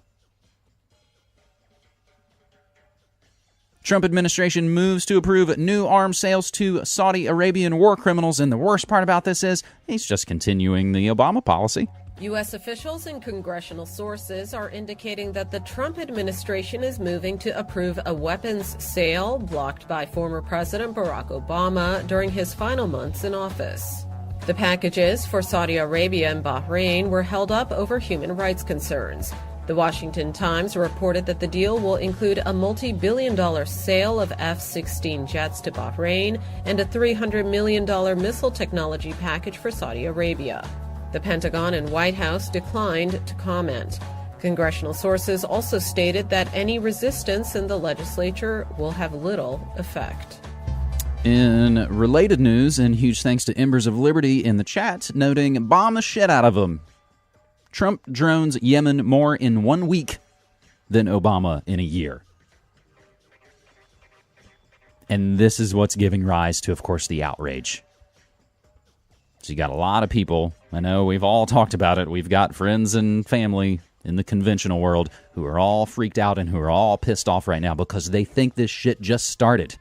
Trump administration moves to approve new arms sales to Saudi Arabian war criminals. And the worst part about this is he's just continuing the Obama policy. U.S. officials and congressional sources are indicating that the Trump administration is moving to approve a weapons sale blocked by former President Barack Obama during his final months in office. The packages for Saudi Arabia and Bahrain were held up over human rights concerns. The Washington Times reported that the deal will include a multi-billion-dollar sale of F-16 jets to Bahrain and a $300 million missile technology package for Saudi Arabia. The Pentagon and White House declined to comment. Congressional sources also stated that any resistance in the legislature will have little effect. In related news, and huge thanks to Embers of Liberty in the chat, noting bomb the shit out of them. Trump drones Yemen more in 1 week than Obama in a year. And this is what's giving rise to, of course, the outrage. So you got a lot of people, I know we've all talked about it, we've got friends and family in the conventional world who are all freaked out and who are all pissed off right now because they think this shit just started.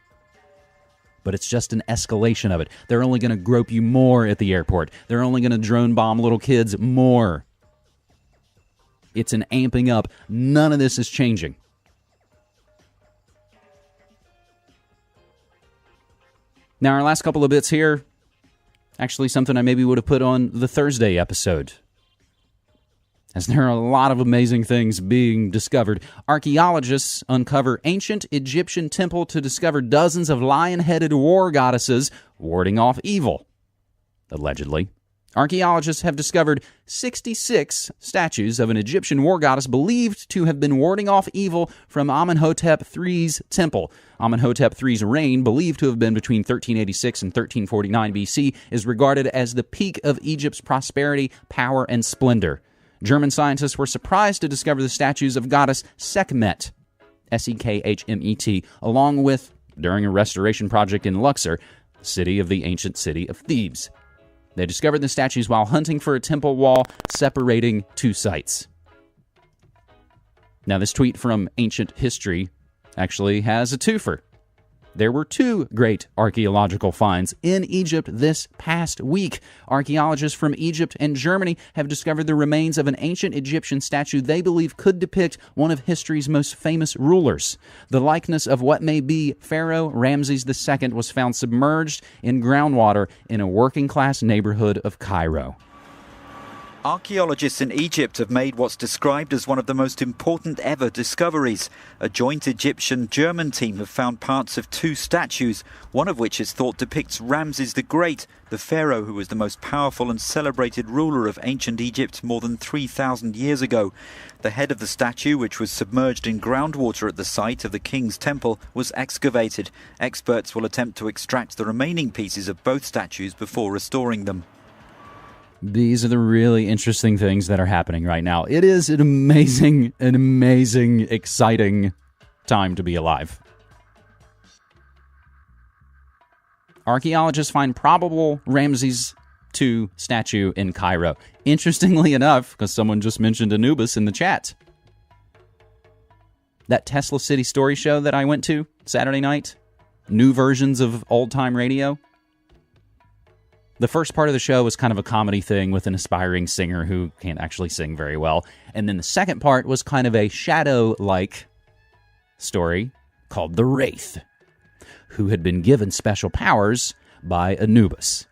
But it's just an escalation of it. They're only going to grope you more at the airport. They're only going to drone bomb little kids more. It's an amping up. None of this is changing. Now, our last couple of bits here, actually something I maybe would have put on the Thursday episode. as there are a lot of amazing things being discovered. Archaeologists uncover ancient Egyptian temple to discover dozens of lion-headed war goddesses warding off evil, allegedly. Archaeologists have discovered 66 statues of an Egyptian war goddess believed to have been warding off evil from Amenhotep III's temple. Amenhotep III's reign, believed to have been between 1386 and 1349 BC, is regarded as the peak of Egypt's prosperity, power, and splendor. German scientists were surprised to discover the statues of goddess Sekhmet, Sekhmet, along with, during a restoration project in Luxor, the city of the ancient city of Thebes. They discovered the statues while hunting for a temple wall separating two sites. Now, this tweet from Ancient History actually has a twofer. There were two great archaeological finds in Egypt this past week. Archaeologists from Egypt and Germany have discovered the remains of an ancient Egyptian statue they believe could depict one of history's most famous rulers. The likeness of what may be Pharaoh Ramses II was found submerged in groundwater in a working-class neighborhood of Cairo. Archaeologists in Egypt have made what's described as one of the most important ever discoveries. A joint Egyptian-German team have found parts of two statues, one of which is thought depicts Ramses the Great, the pharaoh who was the most powerful and celebrated ruler of ancient Egypt more than 3,000 years ago. The head of the statue, which was submerged in groundwater at the site of the king's temple, was excavated. Experts will attempt to extract the remaining pieces of both statues before restoring them. These are the really interesting things that are happening right now. It is an amazing, exciting time to be alive. Archaeologists find probable Ramses II statue in Cairo. Interestingly enough, because someone just mentioned Anubis in the chat, that Tesla City Story show that I went to Saturday night, new versions of old-time radio, the first part of the show was kind of a comedy thing with an aspiring singer who can't actually sing very well. And then the second part was kind of a shadow-like story called The Wraith, who had been given special powers by Anubis.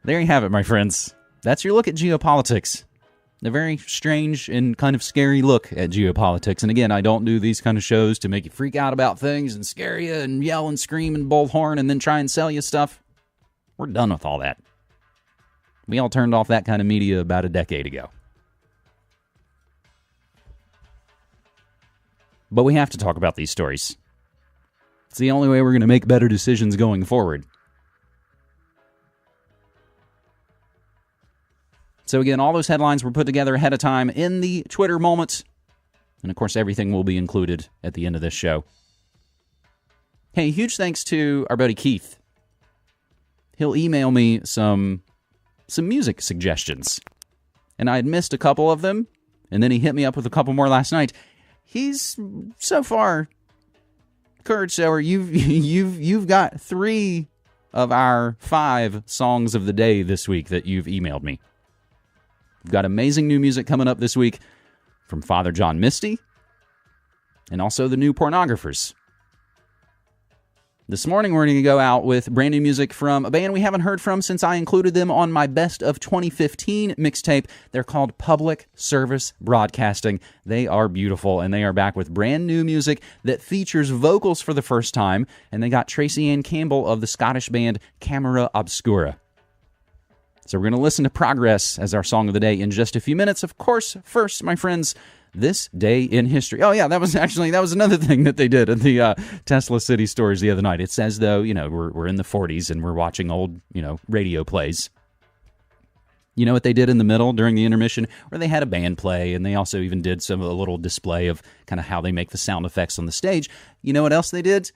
There you have it, my friends. That's your look at geopolitics. A very strange and kind of scary look at geopolitics. And again, I don't do these kind of shows to make you freak out about things and scare you and yell and scream and bullhorn and then try and sell you stuff. We're done with all that. We all turned off that kind of media about a decade ago. But we have to talk about these stories. It's the only way we're going to make better decisions going forward. So again, all those headlines were put together ahead of time in the Twitter moments. And of course, everything will be included at the end of this show. Hey, huge thanks to our buddy Keith. He'll email me some music suggestions. And I had missed a couple of them, and then he hit me up with a couple more last night. He's, so far, Courage Sower, you've got 3 of our 5 songs of the day this week that you've emailed me. We've got amazing new music coming up this week from Father John Misty and also the new Pornographers. This morning, we're going to go out with brand new music from a band we haven't heard from since I included them on my Best of 2015 mixtape. They're called Public Service Broadcasting. They are beautiful, and they are back with brand new music that features vocals for the first time, and they got Tracy Ann Campbell of the Scottish band Camera Obscura. So we're going to listen to Progress as our song of the day in just a few minutes. Of course, first, my friends, this day in history. Oh, yeah, that was another thing that they did in the Tesla City Stories the other night. It says, though, we're in the 40s and we're watching old, radio plays. You know what they did in the middle during the intermission? Where they had a band play, and they also even did a little display of kind of how they make the sound effects on the stage. You know what else they did?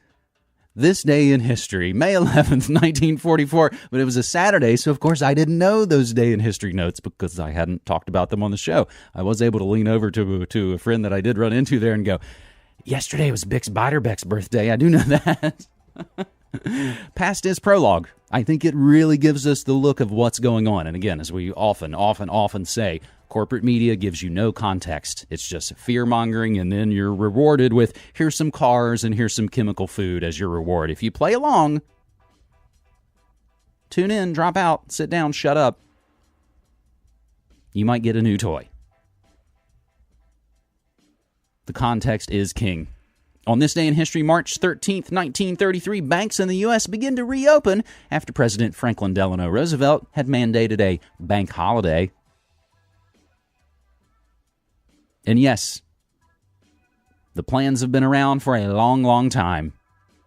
This day in history, May 11th, 1944, but it was a Saturday, so of course I didn't know those day in history notes because I hadn't talked about them on the show. I was able to lean over to a friend that I did run into there and go, yesterday was Bix Beiderbecke's birthday, I do know that. Past is prologue. I think it really gives us the look of what's going on. And again, as we often say, corporate media gives you no context. It's just fear-mongering, and then you're rewarded with, here's some cars and here's some chemical food as your reward. If you play along, tune in, drop out, sit down, shut up, you might get a new toy. The context is king. On this day in history, March 13th, 1933, banks in the U.S. begin to reopen after President Franklin Delano Roosevelt had mandated a bank holiday. And yes, the plans have been around for a long, long time.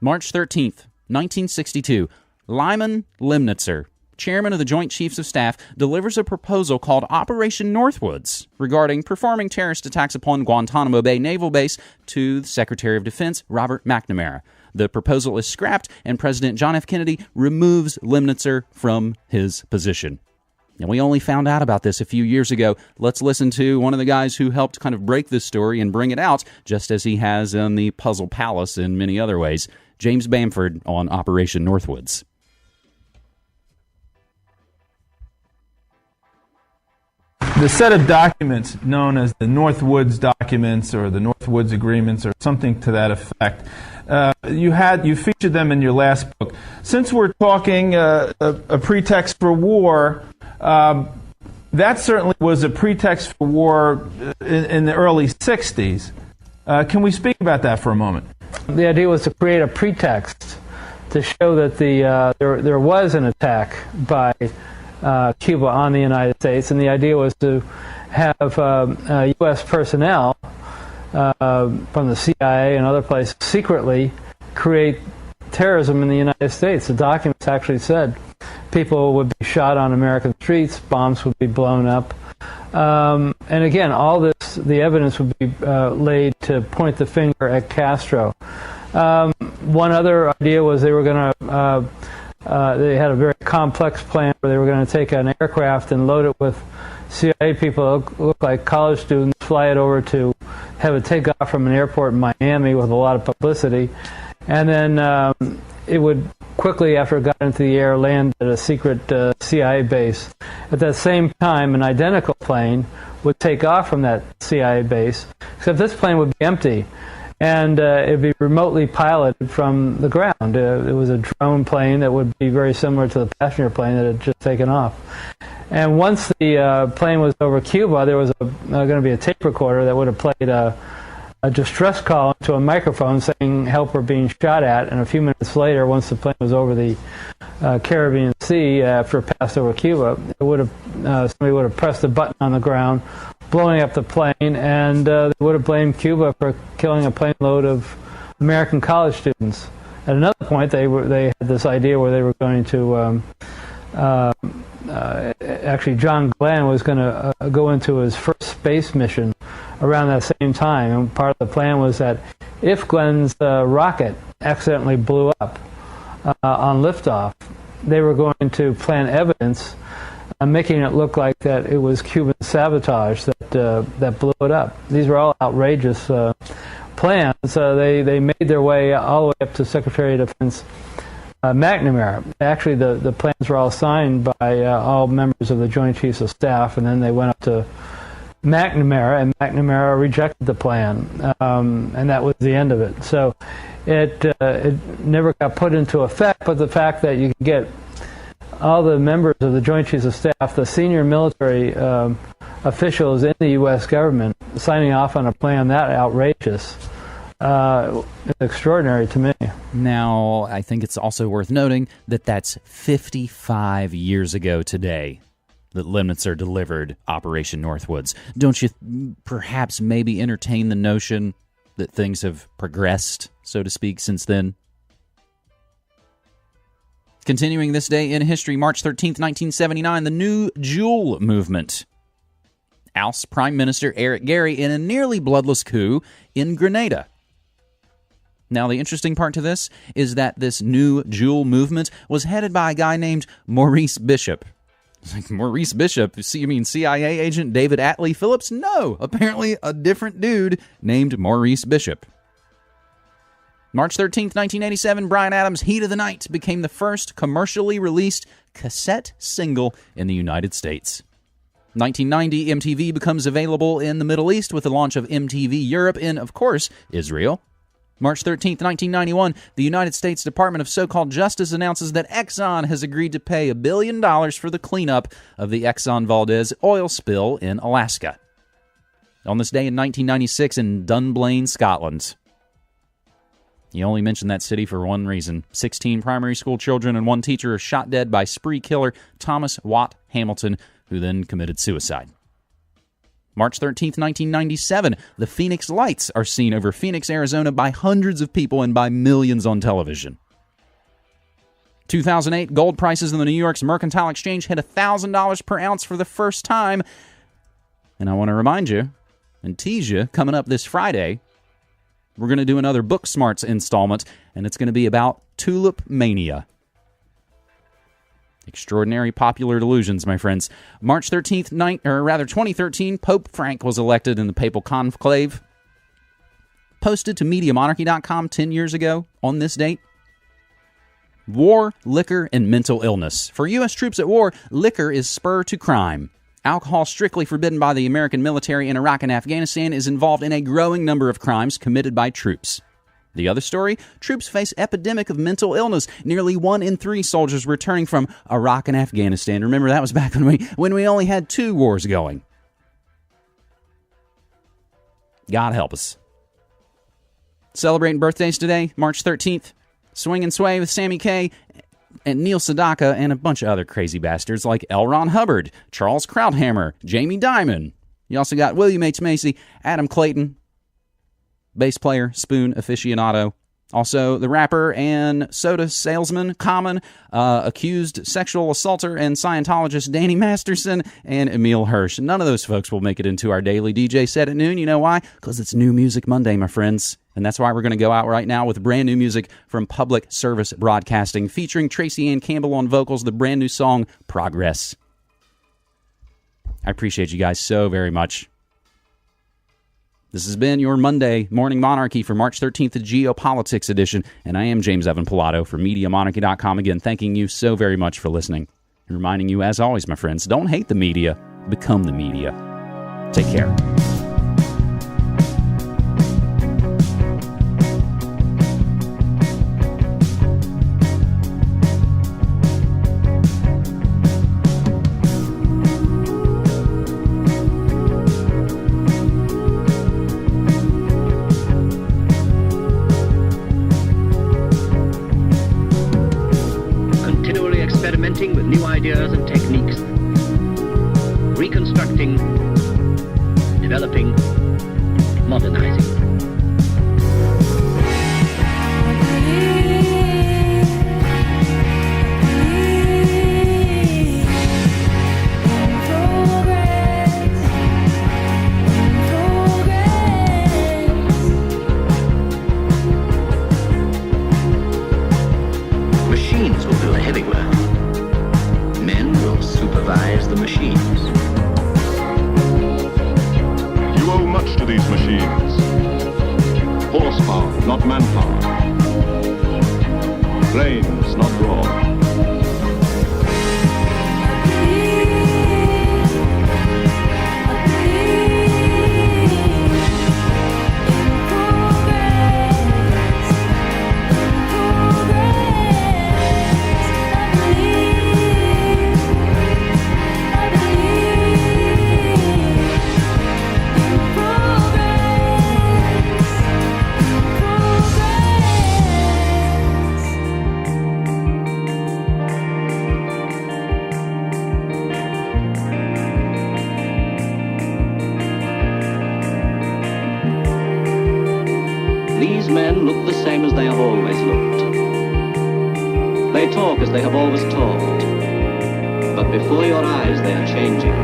March 13th, 1962, Lyman Lemnitzer, chairman of the Joint Chiefs of Staff, delivers a proposal called Operation Northwoods regarding performing terrorist attacks upon Guantanamo Bay Naval Base to the Secretary of Defense, Robert McNamara. The proposal is scrapped, and President John F. Kennedy removes Lemnitzer from his position. And we only found out about this a few years ago. Let's listen to one of the guys who helped kind of break this story and bring it out, just as he has in the Puzzle Palace in many other ways. James Bamford on Operation Northwoods. The set of documents known as the Northwoods documents or the Northwoods agreements or something to that effect, you featured them in your last book. Since we're talking a pretext for war, that certainly was a pretext for war in the early 60s. Can we speak about that for a moment? The idea was to create a pretext to show that there was an attack by Cuba on the United States, and the idea was to have U.S. personnel from the CIA and other places secretly create terrorism in the United States. The documents actually said people would be shot on American streets, bombs would be blown up, and again, all this, the evidence would be laid to point the finger at Castro. One other idea was they were going to they had a very complex plan where they were going to take an aircraft and load it with CIA people that look like college students, fly it over to have it take off from an airport in Miami with a lot of publicity, and then it would quickly, after it got into the air, land at a secret CIA base. At that same time, an identical plane would take off from that CIA base, except this plane would be empty. And it would be remotely piloted from the ground. It was a drone plane that would be very similar to the passenger plane that had just taken off. And once the plane was over Cuba, there was going to be a tape recorder that would have played a distress call into a microphone saying help we're being shot at. And a few minutes later, once the plane was over the Caribbean Sea, after it passed over Cuba, it would have somebody would have pressed a button on the ground, blowing up the plane, and they would have blamed Cuba for killing a plane load of American college students. At another point, they had this idea where they were going to actually John Glenn was going to go into his first space mission around that same time, and part of the plan was that if Glenn's rocket accidentally blew up on liftoff, they were going to plant evidence making it look like that it was Cuban sabotage that blew it up. These were all outrageous plans. They made their way all the way up to Secretary of Defense McNamara. Actually, the plans were all signed by all members of the Joint Chiefs of Staff, and then they went up to McNamara, and McNamara rejected the plan, and that was the end of it. So it never got put into effect, but the fact that you can get all the members of the Joint Chiefs of Staff, the senior military officials in the U.S. government, signing off on a plan that outrageous is extraordinary to me. Now, I think it's also worth noting that that's 55 years ago today that Lemnitzer delivered Operation Northwoods. Don't you perhaps maybe entertain the notion that things have progressed, so to speak, since then? Continuing this day in history, March 13th, 1979, the New Jewel movement ousts Prime Minister Eric Gary in a nearly bloodless coup in Grenada. Now, the interesting part to this is that this New Jewel movement was headed by a guy named Maurice Bishop. It's like, Maurice Bishop? You mean CIA agent David Atlee Phillips? No, apparently a different dude named Maurice Bishop. March 13th, 1987, Bryan Adams' Heat of the Night became the first commercially released cassette single in the United States. 1990, MTV becomes available in the Middle East with the launch of MTV Europe in, of course, Israel. March 13th, 1991, the United States Department of So-Called Justice announces that Exxon has agreed to pay $1 billion for the cleanup of the Exxon Valdez oil spill in Alaska. On this day in 1996 in Dunblane, Scotland. You only mention that city for one reason. 16 primary school children and one teacher are shot dead by spree killer Thomas Watt Hamilton, who then committed suicide. March 13th, 1997, the Phoenix Lights are seen over Phoenix, Arizona by hundreds of people and by millions on television. 2008, gold prices in the New York's Mercantile Exchange hit $1,000 per ounce for the first time. And I want to remind you and tease you, coming up this Friday, we're going to do another Book Smarts installment, and it's going to be about tulip mania. Extraordinary popular delusions, my friends. March 13th, 2013, Pope Frank was elected in the papal conclave. Posted to MediaMonarchy.com 10 years ago on this date. War, liquor, and mental illness. For U.S. troops at war, liquor is spur to crime. Alcohol, strictly forbidden by the American military in Iraq and Afghanistan, is involved in a growing number of crimes committed by troops. The other story, troops face epidemic of mental illness. Nearly 1 in 3 soldiers returning from Iraq and Afghanistan. Remember, that was back when we only had 2 wars going. God help us. Celebrating birthdays today, March 13th. Swing and Sway with Sammy Kaye and Neil Sedaka and a bunch of other crazy bastards like L. Ron Hubbard, Charles Krauthammer, Jamie Dimon. You also got William H. Macy, Adam Clayton, bass player, spoon aficionado. Also, the rapper and soda salesman, Common, accused sexual assaulter and Scientologist Danny Masterson, and Emil Hirsch. None of those folks will make it into our daily DJ set at noon. You know why? Because it's New Music Monday, my friends. And that's why we're going to go out right now with brand new music from Public Service Broadcasting, featuring Tracy Ann Campbell on vocals, the brand new song, Progress. I appreciate you guys so very much. This has been your Monday Morning Monarchy for March 13th, the Geopolitics edition, and I am James Evan Pilato for MediaMonarchy.com. Again, thanking you so very much for listening. And reminding you, as always, my friends, don't hate the media, become the media. Take care. With new ideas and techniques, reconstructing, developing, modernizing. Machines will do the heavy work. Men will supervise the machines. You owe much to these machines. Horsepower, not manpower. Brains, not brawn. These men look the same as they have always looked. They talk as they have always talked. But before your eyes they are changing.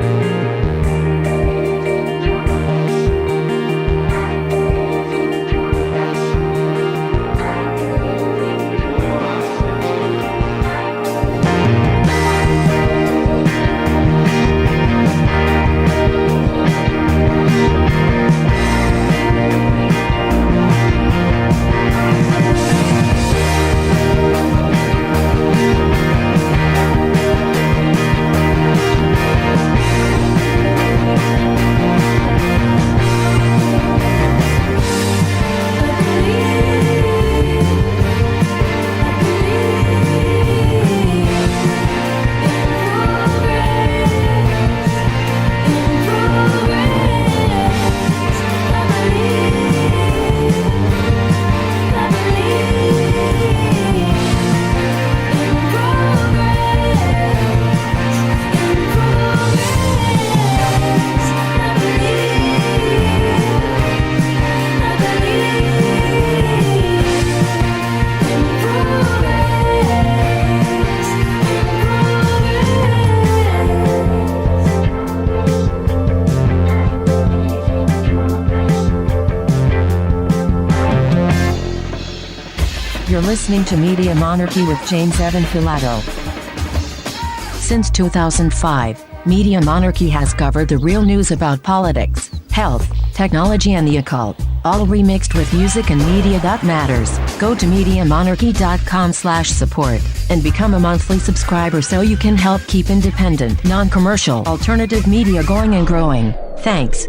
listening to Media Monarchy with James Evan Pilato. Since 2005, Media Monarchy has covered the real news about politics, health, technology and the occult, all remixed with music and media that matters. Go to MediaMonarchy.com/support and become a monthly subscriber so you can help keep independent, non-commercial, alternative media going and growing. Thanks.